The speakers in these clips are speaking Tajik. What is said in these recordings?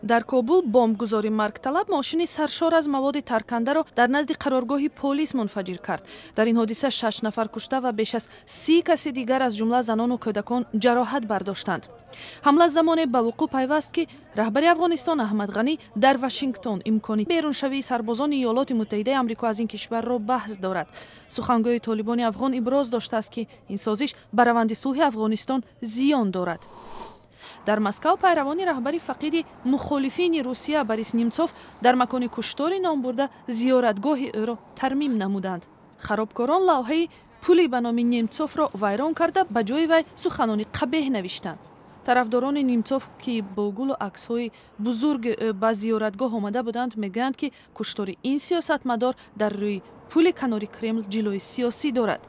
дар Кобул бомбгузори маргталаб мошини саршор аз маводи таркандаро дар назди қароргоҳи полис мунфаҷир кард. Дар ин ҳодиса 6 нафар кушта ва беш аз 30 каси дигар аз ҷумла занону кӯдакон ҷароҳат бардоштанд. ҳамла замоне ба вуқӯъ пайваст ки раҳбари Афғонистон Аҳмад Ғанӣ дар Вашингтон имкони беруншавии сарбозони Иёлоти Муттаҳидаи Амрико аз ин кишварро баҳс дорад. Сухангӯи толибони афғон иброз доштааст ки ин созиш ба раванди сулҳи Афғонистон зиён дорад. дар Москав пайравони раҳбари фақиди мухолифини Русия Борис Немцов дар макони куштори номбурда зиёратгоҳи ӯро тармим намуданд. харобкорон лавҳаи пули ба номи Немцовро вайрон карда ба ҷои вай суханони қабеҳ навиштанд. тарафдорони Немцов ки бо гулу аксҳои бузурги ӯ ба зиёратгоҳ омада буданд мегӯянд ки куштори ин сиёсатмадор дар рӯи пули канори Кремл ҷилои сиёсӣ дорад.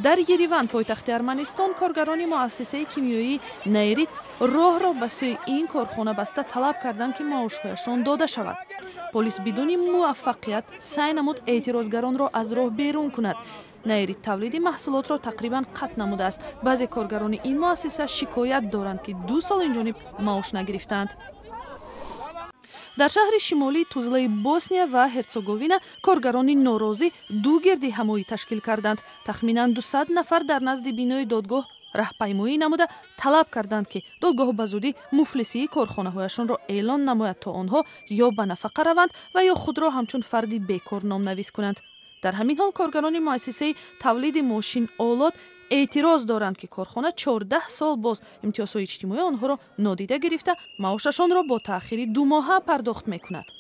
дар Ереван пойтахти Арманистон коргарони муассисаи кимиёии Нейрит роҳро ба сӯи ин корхона баста талаб карданд ки маошҳояшон дода шавад. полис бидуни муваффақият сай намуд эътирозгаронро аз роҳ берун кунад. Нейрит тавлиди маҳсулотро тақрибан қатъ намудааст. баъзе коргарони ин муассиса шикоят доранд ки 2 сол инҷониб маош нагирифтанд. дар шаҳри шимолии Тузлаи Босния ва Ҳерцеговина коргарони норозӣ ду гирди ҳамоӣ ташкил карданд. тахминан 200 нафар дар назди бинои додгоҳ раҳпаймоӣ намуда талаб карданд ки додгоҳ ба зудӣ муфлисии корхонаҳояшонро эълон намояд, то онҳо ё ба нафақа раванд ва ё худро ҳамчун фарди бекор номнавис кунанд. дар ҳамин ҳол коргарони муассисаи тавлиди мошин олот эътироз доранд ки корхона 14 сол боз имтиёзҳои иҷтимоии онҳоро нодида гирифта маошашонро бо таъхири 2 моҳа пардохт мекунад.